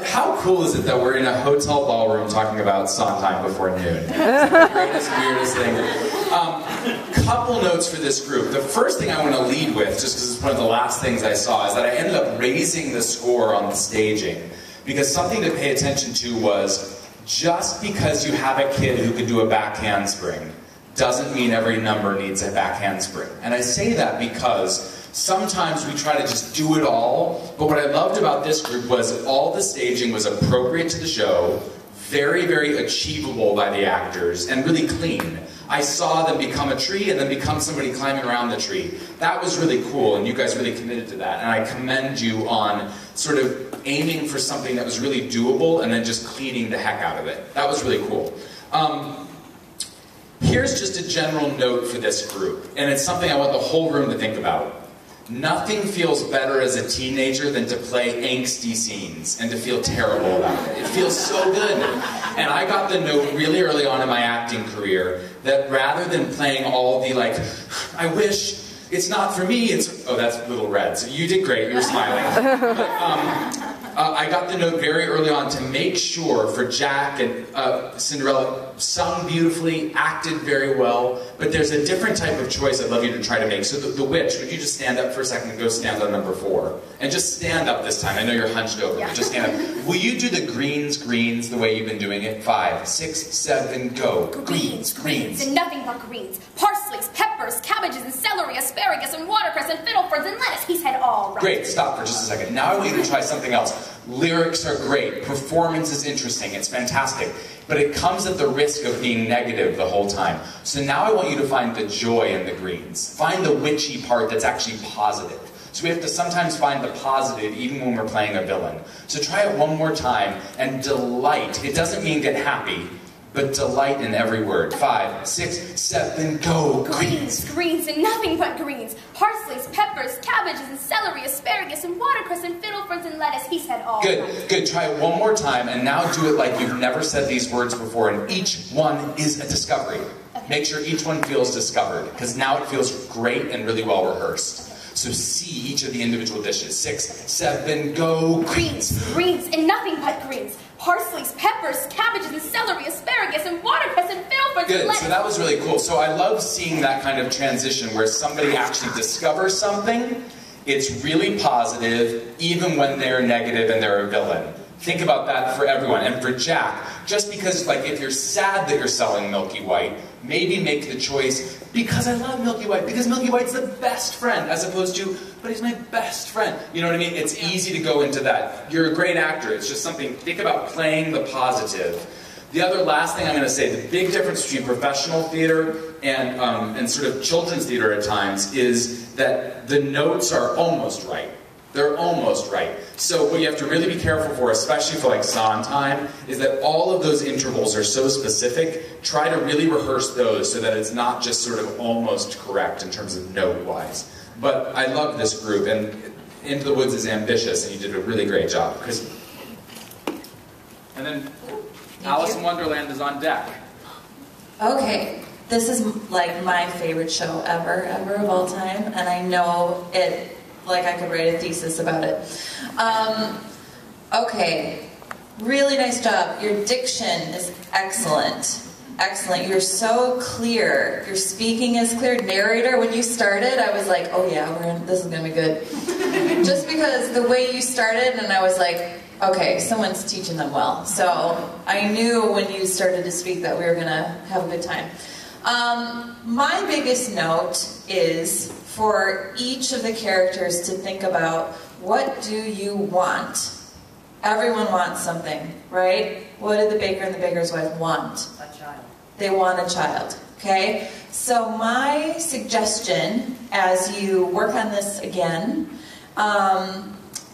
How cool is it that we're in a hotel ballroom talking about Sondheim before noon? It's the greatest, weirdest thing. Couple notes for this group. The first thing I want to lead with, just because it's one of the last things I saw, is that I ended up raising the score on the staging. Because something to pay attention to was, just because you have a kid who can do a back handspring doesn't mean every number needs a back handspring. And I say that because sometimes we try to just do it all, but what I loved about this group was all the staging was appropriate to the show, very, very achievable by the actors, and really clean. I saw them become a tree and then become somebody climbing around the tree. That was really cool, and you guys really committed to that. And I commend you on sort of aiming for something that was really doable and then just cleaning the heck out of it. That was really cool. Here's just a general note for this group, and it's something I want the whole room to think about. Nothing feels better as a teenager than to play angsty scenes and to feel terrible about it. It feels so good. And I got the note really early on in my acting career that rather than playing all the like, I wish it's not for me, it's, oh, that's Little Red. So you did great, you were smiling. But, I got the note very early on to make sure for Jack and Cinderella sung beautifully, acted very well, but there's a different type of choice I'd love you to try to make. So the witch, would you just stand up for a second and go stand on number 4? And just stand up this time. I know you're hunched over, but just stand up. Will you do the greens the way you've been doing it? 5, 6, 7, go. Greens. And nothing but greens. Parsleys, peppers, cabbages, and celery, asparagus, and watercress, and fiddleferns, and lettuce. He said all right. Great, stop for just a second. Now I want you to try something else. Lyrics are great. Performance is interesting. It's fantastic. But it comes at the risk of being negative the whole time. So now I want you to find the joy in the greens. Find the witchy part that's actually positive. So we have to sometimes find the positive even when we're playing a villain. So try it one more time and delight. It doesn't mean get happy, but delight in every word. 5, 6, 7, go. Greens, and nothing but greens. Parsleys, peppers, cabbages, and celery, asparagus, and watercress, and fiddleferns, and lettuce. He said all right. Good. Try it one more time, and now do it like you've never said these words before, and each one is a discovery. Okay. Make sure each one feels discovered, because now it feels great and really well rehearsed. So see each of the individual dishes. 6, 7, go. Greens, and nothing but greens. Parsleys, peppers, cabbages, and celery, asparagus, and watercress, and fiddleferns, Good, and lettuce. So that was really cool. So I love seeing that kind of transition where somebody actually discovers something, it's really positive, even when they're negative and they're a villain. Think about that for everyone. And for Jack, just because, like, if you're sad that you're selling Milky White, maybe make the choice, because I love Milky White, because Milky White's the best friend, as opposed to, but he's my best friend. You know what I mean? It's easy to go into that. You're a great actor. It's just something, think about playing the positive. The other last thing I'm going to say, the big difference between professional theater and sort of children's theater at times is that the notes are almost right. They're almost right. So what you have to really be careful for, especially for like Sondheim, is that all of those intervals are so specific. Try to really rehearse those so that it's not just sort of almost correct in terms of note-wise. But I love this group, and Into the Woods is ambitious, and you did a really great job. And then Alice in Wonderland is on deck. Okay, this is like my favorite show ever of all time, and I know it. Like I could write a thesis about it. Okay, really nice job. Your diction is excellent. Excellent. You're so clear. Your speaking is clear. Narrator, when you started, I was like, oh yeah, this is gonna be good. Just because the way you started, and I was like, okay, someone's teaching them well. So I knew when you started to speak that we were gonna have a good time. My biggest note is for each of the characters to think about, what do you want? Everyone wants something, right? What did the baker and the baker's wife want? A child. They want a child, okay? So my suggestion, as you work on this again,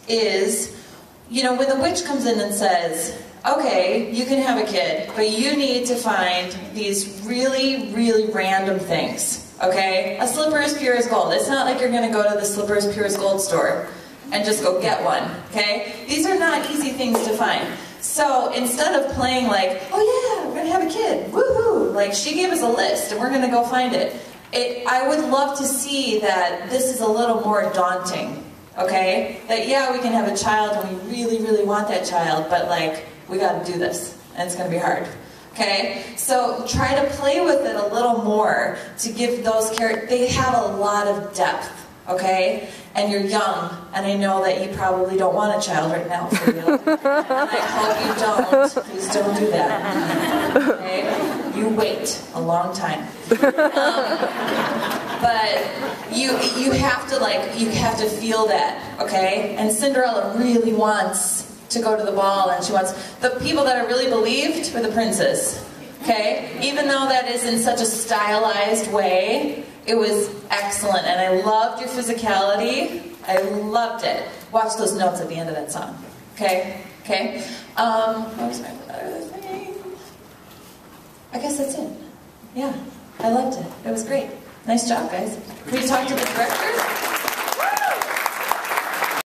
is, you know, when the witch comes in and says, okay, you can have a kid, but you need to find these really, really random things. Okay? A slipper is pure as gold. It's not like you're going to go to the slipper is pure as gold store and just go get one. Okay? These are not easy things to find. So instead of playing like, oh yeah, we're going to have a kid, woohoo, like she gave us a list and we're going to go find it. I would love to see that this is a little more daunting. okay? That yeah, we can have a child and we really, really want that child, but like, we gotta do this, and it's gonna be hard. Okay, so try to play with it a little more to give those characters, they have a lot of depth, okay? And you're young, and I know that you probably don't want a child right now for you. And I hope you don't. Please don't do that. Okay? You wait a long time. But you have to feel that, okay? And Cinderella really wants to go to the ball, and she wants the people that are really believed were the princes, okay? Even though that is in such a stylized way, it was excellent, and I loved your physicality. I loved it. Watch those notes at the end of that song, okay? Okay. What was my other thing? I guess that's it. Yeah, I loved it. It was great. Nice job, guys. Can we talk to the director?